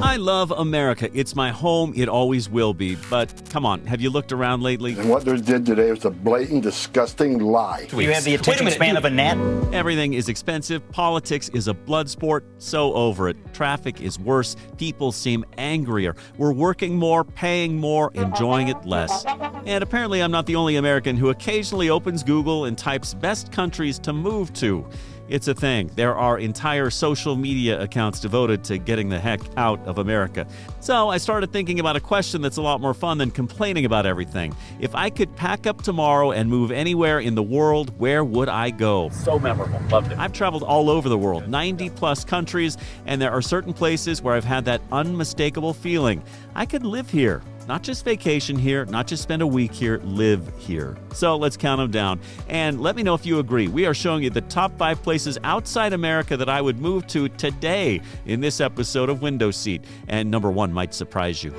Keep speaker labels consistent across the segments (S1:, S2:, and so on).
S1: I love America. It's my home. It always will be. But come on, have you looked around lately?
S2: And what they did today was a blatant, disgusting lie.
S3: You have the attention span of a gnat.
S1: Everything is expensive. Politics is a blood sport. So over it. Traffic is worse. People seem angrier. We're working more, paying more, enjoying it less. And apparently I'm not the only American who occasionally opens Google and types best countries to move to. It's a thing. There are entire social media accounts devoted to getting the heck out of America. So I started thinking about a question that's a lot more fun than complaining about everything. If I could pack up tomorrow and move anywhere in the world, where would I go?
S4: So memorable. Loved it.
S1: I've traveled all over the world, 90 plus countries, and there are certain places where I've had that unmistakable feeling. I could live here. Not just vacation here, not just spend a week here, live here. So let's count them down. And let me know if you agree. We are showing you the top 5 places outside America that I would move to today in this episode of Window Seat. And number 1 might surprise you.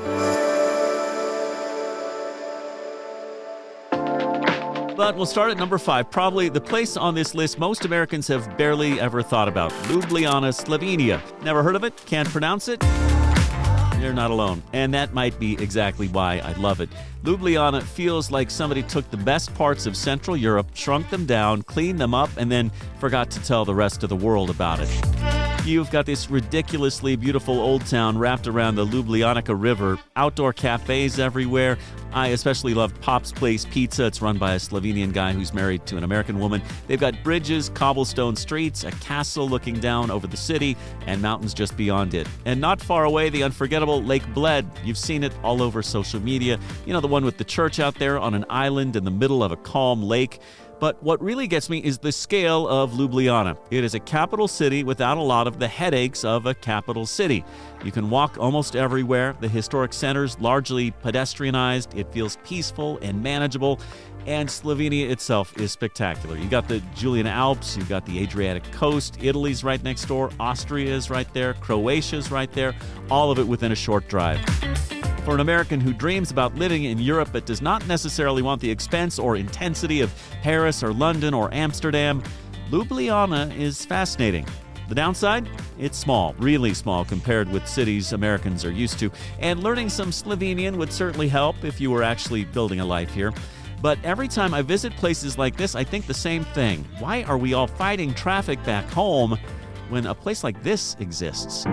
S1: But we'll start at number 5, probably the place on this list most Americans have barely ever thought about. Ljubljana, Slovenia. Never heard of it? Can't pronounce it? You're not alone. And that might be exactly why I love it. Ljubljana feels like somebody took the best parts of Central Europe, shrunk them down, cleaned them up, and then forgot to tell the rest of the world about it. You've got this ridiculously beautiful old town wrapped around the Ljubljana River, outdoor cafes everywhere. I especially loved Pop's Place Pizza. It's run by a Slovenian guy who's married to an American woman. They've got bridges, cobblestone streets, a castle looking down over the city, and mountains just beyond it. And not far away, the unforgettable Lake Bled. You've seen it all over social media. You know, the one with the church out there on an island in the middle of a calm lake. But what really gets me is the scale of Ljubljana. It is a capital city without a lot of the headaches of a capital city. You can walk almost everywhere. The historic center's largely pedestrianized. It feels peaceful and manageable. And Slovenia itself is spectacular. You got the Julian Alps, you've got the Adriatic coast, Italy's right next door, Austria is right there, Croatia's right there, all of it within a short drive. For an American who dreams about living in Europe but does not necessarily want the expense or intensity of Paris or London or Amsterdam, Ljubljana is fascinating. The downside? It's small, really small compared with cities Americans are used to, and learning some Slovenian would certainly help if you were actually building a life here. But every time I visit places like this, I think the same thing. Why are we all fighting traffic back home when a place like this exists?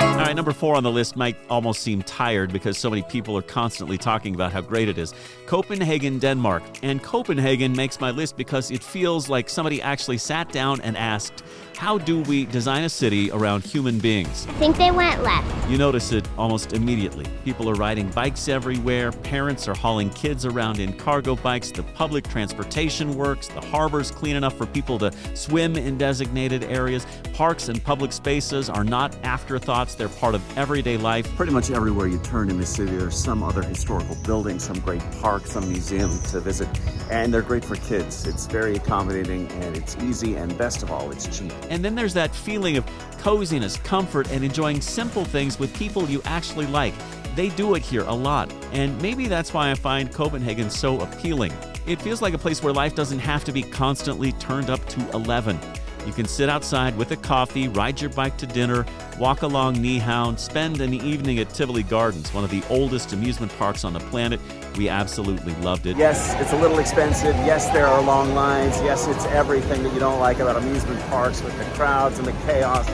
S1: All right, number 4 on the list might almost seem tired because so many people are constantly talking about how great it is. Copenhagen, Denmark. And Copenhagen makes my list because it feels like somebody actually sat down and asked, how do we design a city around human beings?
S5: I think they went left.
S1: You notice it almost immediately. People are riding bikes everywhere. Parents are hauling kids around in cargo bikes. The public transportation works. The harbor's clean enough for people to swim in designated areas. Parks and public spaces are not afterthoughts. They're part of everyday life.
S6: Pretty much everywhere you turn in the city, there's some other historical building, some great park, some museum to visit, and they're great for kids. It's very accommodating, and it's easy, and best of all, it's cheap.
S1: And then there's that feeling of coziness, comfort, and enjoying simple things with people you actually like. They do it here a lot, and maybe that's why I find Copenhagen so appealing. It feels like a place where life doesn't have to be constantly turned up to 11. You can sit outside with a coffee, ride your bike to dinner, walk along Nyhavn, spend an evening at Tivoli Gardens, one of the oldest amusement parks on the planet. We absolutely loved it.
S6: Yes, it's a little expensive. Yes, there are long lines. Yes, it's everything that you don't like about amusement parks with the crowds and the chaos.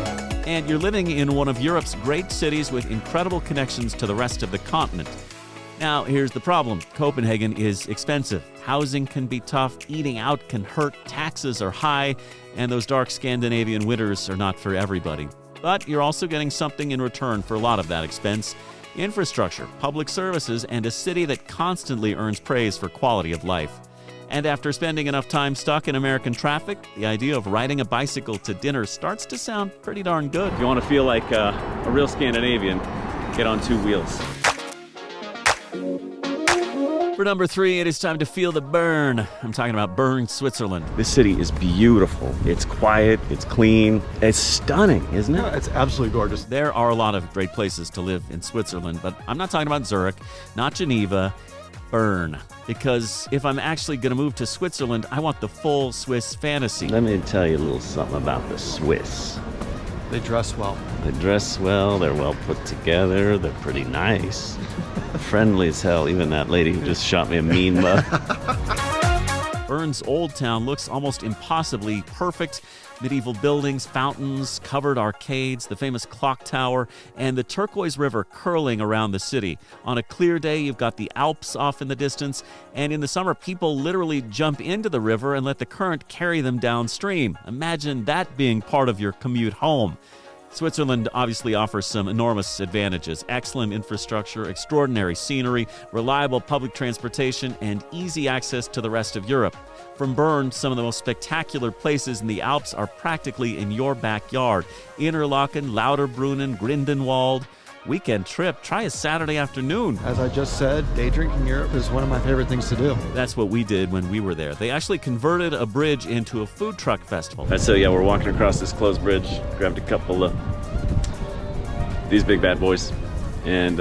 S1: And you're living in one of Europe's great cities with incredible connections to the rest of the continent. Now, here's the problem. Copenhagen is expensive. Housing can be tough, eating out can hurt, taxes are high, and those dark Scandinavian winters are not for everybody. But you're also getting something in return for a lot of that expense. Infrastructure, public services, and a city that constantly earns praise for quality of life. And after spending enough time stuck in American traffic, the idea of riding a bicycle to dinner starts to sound pretty darn good.
S4: If you want to feel like a real Scandinavian, get on 2 wheels.
S1: For number 3, it is time to feel the Bern. I'm talking about Bern, Switzerland.
S4: This city is beautiful. It's quiet, it's clean, it's stunning, isn't it?
S7: Yeah, it's absolutely gorgeous.
S1: There are a lot of great places to live in Switzerland, but I'm not talking about Zurich, not Geneva, Bern. Because if I'm actually going to move to Switzerland, I want the full Swiss fantasy.
S4: Let me tell you a little something about the Swiss.
S5: They dress well.
S4: They dress well, they're well put together, they're pretty nice. Friendly as hell, even that lady who just shot me a mean look.
S1: Bern's Old Town looks almost impossibly perfect. Medieval buildings, fountains, covered arcades, the famous clock tower, and the turquoise river curling around the city. On a clear day, you've got the Alps off in the distance, and in the summer, people literally jump into the river and let the current carry them downstream. Imagine that being part of your commute home. Switzerland obviously offers some enormous advantages: excellent infrastructure, extraordinary scenery, reliable public transportation, and easy access to the rest of Europe. From Bern, some of the most spectacular places in the Alps are practically in your backyard. Interlaken, Lauterbrunnen, Grindelwald. Weekend trip, try a Saturday afternoon.
S5: As I just said, day drinking Europe is one of my favorite things to do.
S1: That's what we did when we were there. They actually converted a bridge into a food truck festival.
S4: So yeah, we're walking across this closed bridge, grabbed a couple of these big bad boys, and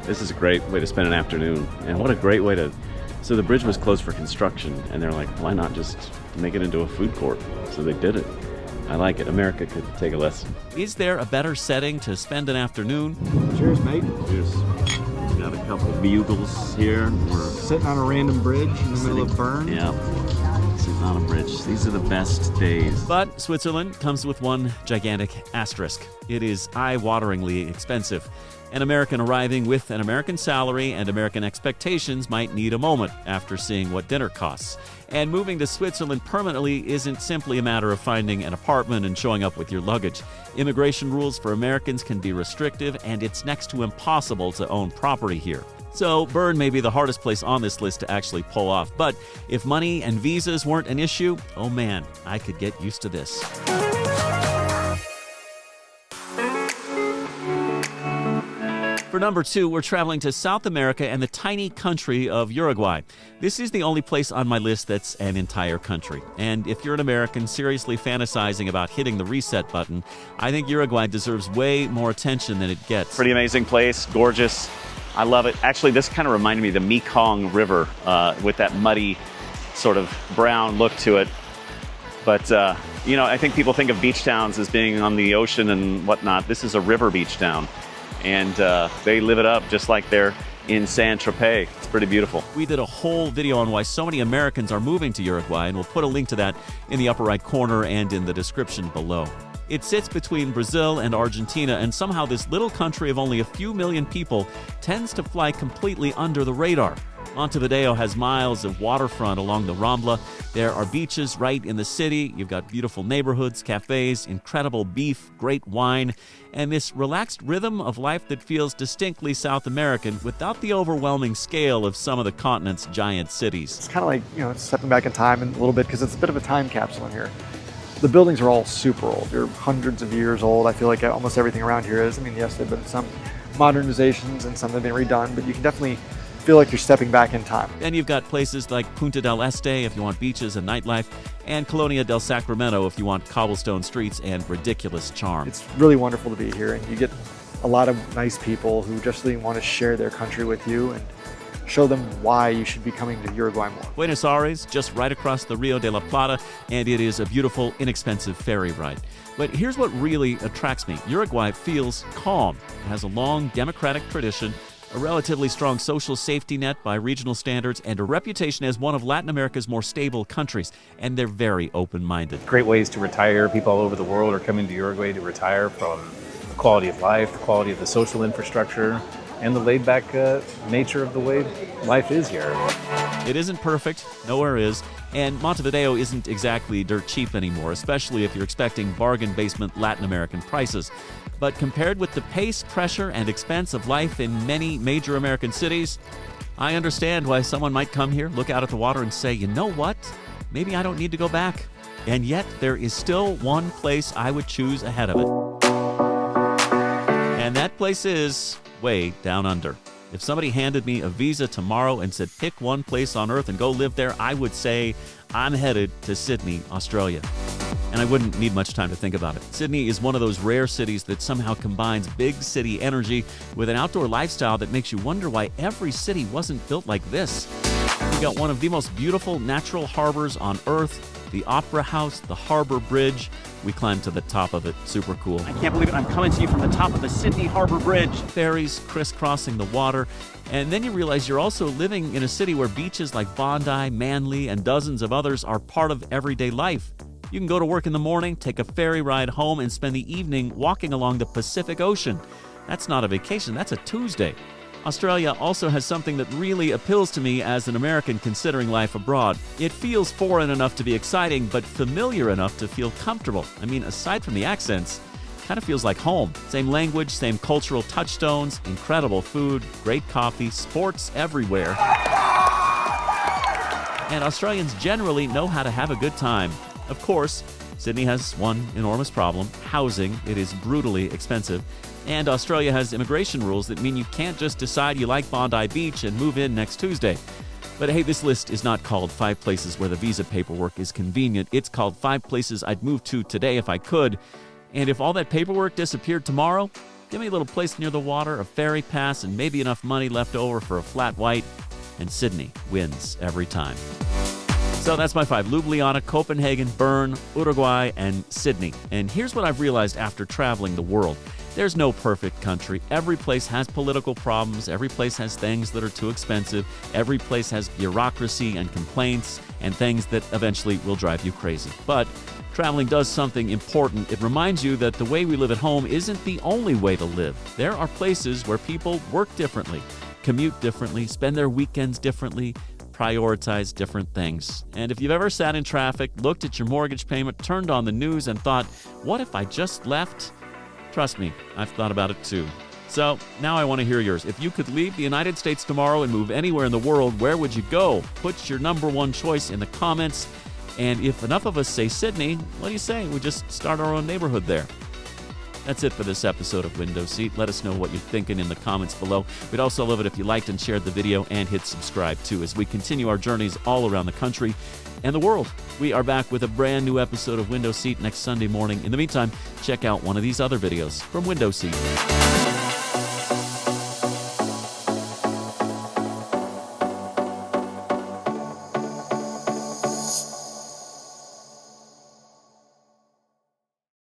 S4: this is a great way to spend an afternoon. And what a great way to... So the bridge was closed for construction, and they're like, why not just make it into a food court? So they did it. I like it. America could take a lesson.
S1: Is there a better setting to spend an afternoon?
S5: Cheers, mate.
S4: Cheers. We got a couple of bugles here. We're
S5: Sitting on a random bridge in the middle of Bern.
S4: Yeah, sitting on a bridge. These are the best days.
S1: But Switzerland comes with one gigantic asterisk. It is eye-wateringly expensive. An American arriving with an American salary and American expectations might need a moment after seeing what dinner costs. And moving to Switzerland permanently isn't simply a matter of finding an apartment and showing up with your luggage. Immigration rules for Americans can be restrictive, and it's next to impossible to own property here. So Bern may be the hardest place on this list to actually pull off. But if money and visas weren't an issue, oh man, I could get used to this. For number 2, we're traveling to South America and the tiny country of Uruguay. This is the only place on my list that's an entire country. And if you're an American seriously fantasizing about hitting the reset button, I think Uruguay deserves way more attention than it gets.
S4: Pretty amazing place, gorgeous. I love it. Actually, this kind of reminded me of the Mekong River with that muddy sort of brown look to it. But, I think people think of beach towns as being on the ocean and whatnot. This is a river beach town. And they live it up just like they're in Saint-Tropez. It's pretty beautiful.
S1: We did a whole video on why so many Americans are moving to Uruguay, and we'll put a link to that in the upper right corner and in the description below. It sits between Brazil and Argentina, and somehow this little country of only a few million people tends to fly completely under the radar. Montevideo has miles of waterfront along the Rambla. There are beaches right in the city. You've got beautiful neighborhoods, cafes, incredible beef, great wine, and this relaxed rhythm of life that feels distinctly South American without the overwhelming scale of some of the continent's giant cities.
S7: It's kind of like, stepping back in time a little bit, because it's a bit of a time capsule in here. The buildings are all super old. They're hundreds of years old. I feel like almost everything around here is. I mean, yes, there have been some modernizations and some that have been redone, but you can definitely feel like you're stepping back in time.
S1: Then you've got places like Punta del Este if you want beaches and nightlife, and Colonia del Sacramento if you want cobblestone streets and ridiculous charm.
S7: It's really wonderful to be here, and you get a lot of nice people who just really want to share their country with you and show them why you should be coming to Uruguay more.
S1: Buenos Aires, just right across the Rio de la Plata, and it is a beautiful, inexpensive ferry ride. But here's what really attracts me. Uruguay feels calm. It has a long democratic tradition, a relatively strong social safety net by regional standards, and a reputation as one of Latin America's more stable countries. And they're very open-minded.
S8: Great ways to retire. People all over the world are coming to Uruguay to retire from the quality of life, the quality of the social infrastructure, and the laid-back nature of the way life is here.
S1: It isn't perfect, nowhere is, and Montevideo isn't exactly dirt cheap anymore, especially if you're expecting bargain basement Latin American prices. But compared with the pace, pressure, and expense of life in many major American cities, I understand why someone might come here, look out at the water, and say, you know what? Maybe I don't need to go back. And yet, there is still one place I would choose ahead of it. And that place is way down under. If somebody handed me a visa tomorrow and said, pick one place on earth and go live there, I would say, I'm headed to Sydney, Australia. And I wouldn't need much time to think about it. Sydney is one of those rare cities that somehow combines big city energy with an outdoor lifestyle that makes you wonder why every city wasn't built like this. You've got one of the most beautiful natural harbors on earth, the Opera House, the Harbor Bridge, We climbed to the top of it. Super cool.
S3: I can't believe it. I'm coming to you from the top of the Sydney Harbor Bridge.
S1: Ferries crisscrossing the water. And then you realize you're also living in a city where beaches like Bondi, Manly, and dozens of others are part of everyday life. You can go to work in the morning, take a ferry ride home, and spend the evening walking along the Pacific Ocean. That's not a vacation, that's a Tuesday. Australia also has something that really appeals to me as an American considering life abroad. It feels foreign enough to be exciting, but familiar enough to feel comfortable. I mean, aside from the accents, kind of feels like home. Same language, same cultural touchstones, incredible food, great coffee, sports everywhere. And Australians generally know how to have a good time. Of course, Sydney has one enormous problem: housing. It is brutally expensive. And Australia has immigration rules that mean you can't just decide you like Bondi Beach and move in next Tuesday. But hey, this list is not called 5 places where the visa paperwork is convenient. It's called 5 places I'd move to today if I could. And if all that paperwork disappeared tomorrow, give me a little place near the water, a ferry pass, and maybe enough money left over for a flat white, and Sydney wins every time. So that's my 5: Ljubljana, Copenhagen, Bern, Uruguay, and Sydney. And here's what I've realized after traveling the world. There's no perfect country. Every place has political problems. Every place has things that are too expensive. Every place has bureaucracy and complaints and things that eventually will drive you crazy. But traveling does something important. It reminds you that the way we live at home isn't the only way to live. There are places where people work differently, commute differently, spend their weekends differently, prioritize different things. And if you've ever sat in traffic, looked at your mortgage payment, turned on the news, and thought, what if I just left? Trust me, I've thought about it too. So now I want to hear yours. If you could leave the United States tomorrow and move anywhere in the world, where would you go? Put your number one choice in the comments. And if enough of us say Sydney, what do you say? We just start our own neighborhood there. That's it for this episode of Window Seat. Let us know what you're thinking in the comments below. We'd also love it if you liked and shared the video and hit subscribe too as we continue our journeys all around the country and the world. We are back with a brand new episode of Window Seat next Sunday morning. In the meantime, check out one of these other videos from Window Seat.